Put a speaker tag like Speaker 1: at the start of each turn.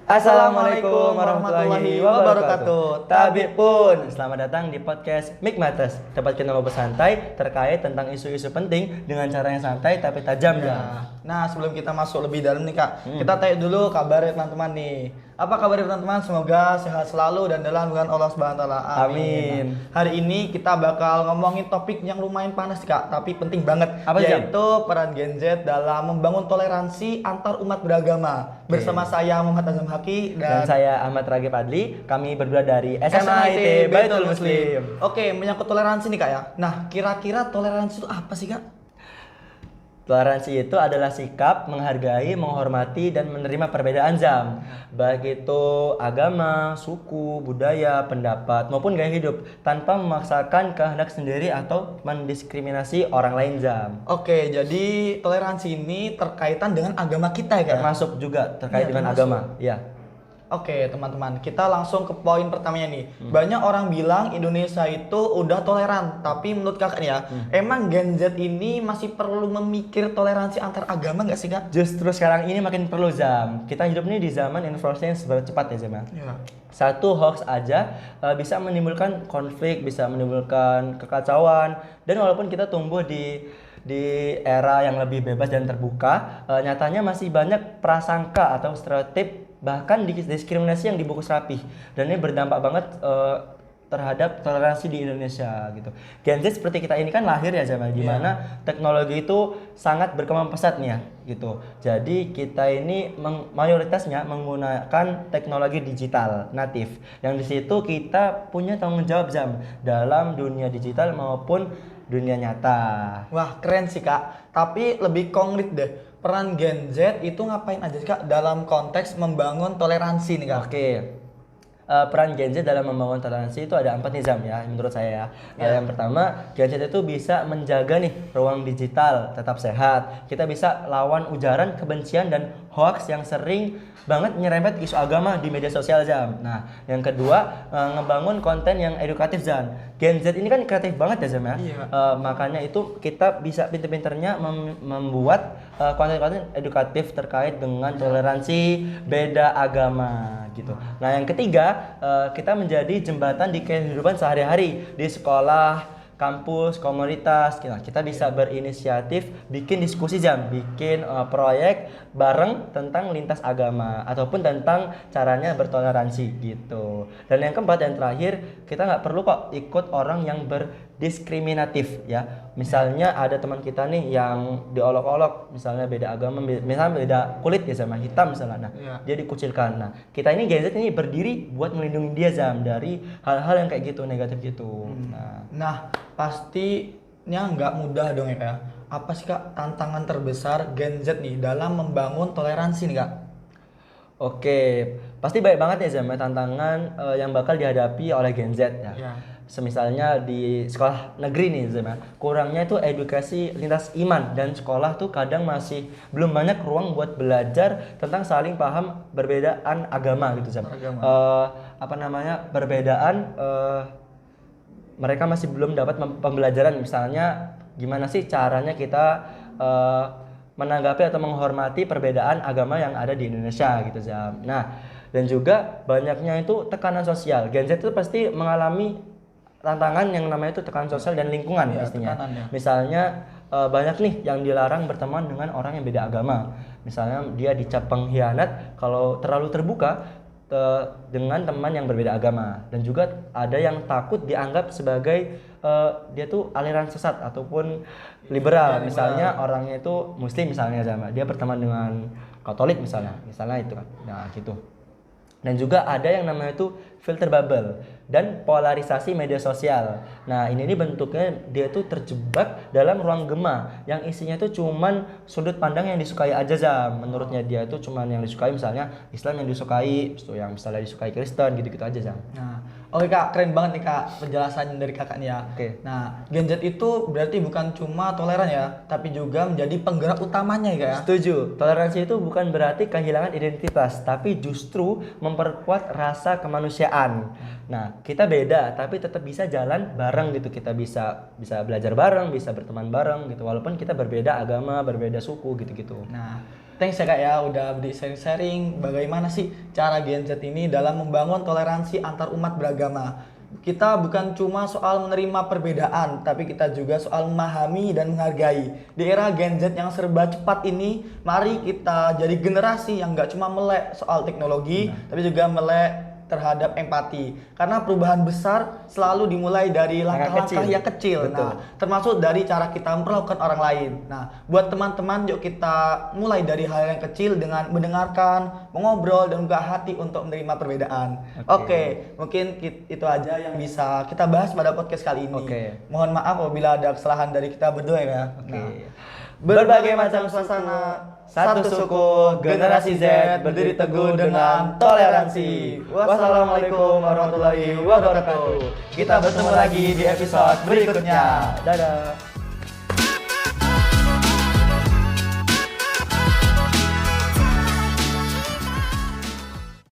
Speaker 1: Assalamualaikum warahmatullahi wabarakatuh. Tabib pun, selamat datang di podcast Mikmates. Tempat kita ngobrol santai terkait tentang isu-isu penting dengan cara yang santai tapi tajam ya.
Speaker 2: Nah, sebelum kita masuk lebih dalam nih Kak, kita tanya dulu kabarnya teman-teman nih. Apa kabarnya teman-teman? Semoga sehat selalu dan dalam lindungan Allah Subhanahu wa taala.
Speaker 1: Amin.
Speaker 2: Nah, hari ini kita bakal ngomongin topik yang lumayan panas nih Kak, tapi penting banget,
Speaker 1: Apa, Jam?
Speaker 2: yaitu peran Gen Z dalam membangun toleransi antar umat beragama. Bersama saya Muhammad Azam Haki
Speaker 1: Dan saya Ahmad Ragib Adli, kami berdua dari SMIT Baitul Muslim.
Speaker 2: Oke, menyangkut toleransi nih Kak ya. Nah, kira-kira toleransi itu apa sih Kak?
Speaker 1: Toleransi itu adalah sikap menghargai, menghormati, dan menerima perbedaan Zam. Baik itu agama, suku, budaya, pendapat, maupun gaya hidup tanpa memaksakan kehendak sendiri atau mendiskriminasi orang lain Zam.
Speaker 2: Oke, jadi toleransi ini terkaitan dengan agama kita ya Kak?
Speaker 1: Termasuk juga terkait
Speaker 2: Iya,
Speaker 1: dengan
Speaker 2: termasuk.
Speaker 1: agama. Ya.
Speaker 2: Oke teman-teman, kita langsung ke poin pertamanya nih. Banyak orang bilang Indonesia itu udah toleran, tapi menurut kakak nih ya, emang Gen Z ini masih perlu memikir toleransi antar agama nggak sih kak?
Speaker 1: Justru sekarang ini makin perlu Zam. Kita hidup nih di zaman informasi yang serba cepat ya Zam.
Speaker 2: Iya.
Speaker 1: Satu hoax aja bisa menimbulkan konflik, bisa menimbulkan kekacauan. Dan walaupun kita tumbuh di era yang lebih bebas dan terbuka, nyatanya masih banyak prasangka atau stereotip bahkan diskriminasi yang dibungkus rapih. Dan ini berdampak banget terhadap toleransi di Indonesia gitu. Gen Z seperti kita ini kan lahir ya zaman di mana teknologi itu sangat berkembang pesat nih ya gitu. Jadi kita ini mayoritasnya menggunakan teknologi digital natif. Yang di situ kita punya tanggung jawab Zam dalam dunia digital maupun dunia nyata.
Speaker 2: Wah keren sih kak, tapi lebih konkret deh. Peran Gen Z itu ngapain aja sih kak dalam konteks membangun toleransi nih kak?
Speaker 1: Oke. Peran Gen Z dalam membangun toleransi itu ada 4 nih Zam ya menurut saya ya. Yang pertama, Gen Z itu bisa menjaga nih ruang digital tetap sehat. Kita bisa lawan ujaran kebencian dan hoax yang sering banget nyerempet isu agama di media sosial Zam. Nah, yang kedua, ngebangun konten yang edukatif Zam. Gen Z ini kan kreatif banget ya Zam ya.
Speaker 2: Iya.
Speaker 1: Makanya itu kita bisa pinter-pinternya membuat konten-konten edukatif terkait dengan toleransi beda agama gitu. Nah, yang ketiga, kita menjadi jembatan di kehidupan sehari-hari di sekolah, kampus, komunitas. Kita bisa berinisiatif bikin diskusi Zam, bikin proyek bareng tentang lintas agama ataupun tentang caranya bertoleransi gitu. Dan yang keempat dan terakhir, kita nggak perlu kok ikut orang yang berdiskriminatif ya. Misalnya ada teman kita nih yang diolok-olok, misalnya beda agama, misalnya beda kulit ya sama hitam misalnya. Nah, dia dikucilkan. Nah, kita ini Gen Z ini berdiri buat melindungi dia Zam dari hal-hal yang kayak gitu, negatif gitu.
Speaker 2: Nah pastinya nggak mudah dong ya kak. Apa sih kak tantangan terbesar Gen Z nih dalam membangun toleransi nih kak?
Speaker 1: Oke, pasti banyak banget ya Zam tantangan yang bakal dihadapi oleh Gen Z ya.
Speaker 2: Iya.
Speaker 1: Semisalnya di sekolah negeri nih Zam ya, kurangnya itu edukasi lintas iman dan sekolah tuh kadang masih belum banyak ruang buat belajar tentang saling paham perbedaan agama gitu Zam. Perbedaan mereka masih belum dapat pembelajaran misalnya gimana sih caranya kita menanggapi atau menghormati perbedaan agama yang ada di Indonesia gitu Zam. Nah, dan juga banyaknya itu tekanan sosial. Gen Z itu pasti mengalami tantangan yang namanya itu tekanan sosial dan lingkungan pastinya. Misalnya banyak nih yang dilarang berteman dengan orang yang beda agama. Misalnya dia dicap pengkhianat kalau terlalu terbuka dengan teman yang berbeda agama, dan juga ada yang takut dianggap sebagai dia tuh aliran sesat ataupun liberal. Misalnya orangnya itu muslim misalnya sama dia berteman dengan Katolik misalnya itu kan. Nah gitu. Dan juga ada yang namanya itu filter bubble dan polarisasi media sosial. Nah ini bentuknya dia tuh terjebak dalam ruang gema yang isinya tuh cuman sudut pandang yang disukai aja Zam. Menurutnya dia tuh cuman yang disukai misalnya Islam yang disukai, yang misalnya disukai Kristen gitu-gitu aja Zam.
Speaker 2: Nah, oke kak, keren banget nih kak penjelasannya dari kakak nih ya.
Speaker 1: Oke.
Speaker 2: Nah, Gen Z itu berarti bukan cuma toleran ya, tapi juga menjadi penggerak utamanya ya kak ya.
Speaker 1: Setuju. Toleransi itu bukan berarti kehilangan identitas, tapi justru memperkuat rasa kemanusiaan. Nah, kita beda, tapi tetap bisa jalan bareng gitu. Kita bisa belajar bareng, bisa berteman bareng gitu. Walaupun kita berbeda agama, berbeda suku gitu-gitu.
Speaker 2: Nah, Thanks ya Kak ya udah beri sharing-sharing bagaimana sih cara Gen Z ini dalam membangun toleransi antar umat beragama. Kita bukan cuma soal menerima perbedaan, tapi kita juga soal memahami dan menghargai. Di era Gen Z yang serba cepat ini, mari kita jadi generasi yang gak cuma melek soal teknologi, tapi juga melek terhadap empati. Karena perubahan besar selalu dimulai dari langkah-langkah yang kecil.
Speaker 1: Betul.
Speaker 2: Nah, termasuk dari cara kita memperlakukan orang lain. Nah, buat teman-teman yuk kita mulai dari hal yang kecil dengan mendengarkan, mengobrol dan buka hati untuk menerima perbedaan. Oke, mungkin itu aja yang bisa kita bahas pada podcast kali ini. Mohon maaf apabila ada kesalahan dari kita berdua ya. Nah, berbagai macam suasana, satu suku, generasi Z berdiri teguh dengan toleransi. Wassalamualaikum warahmatullahi wabarakatuh. Kita bertemu lagi di episode berikutnya.
Speaker 1: Dadah.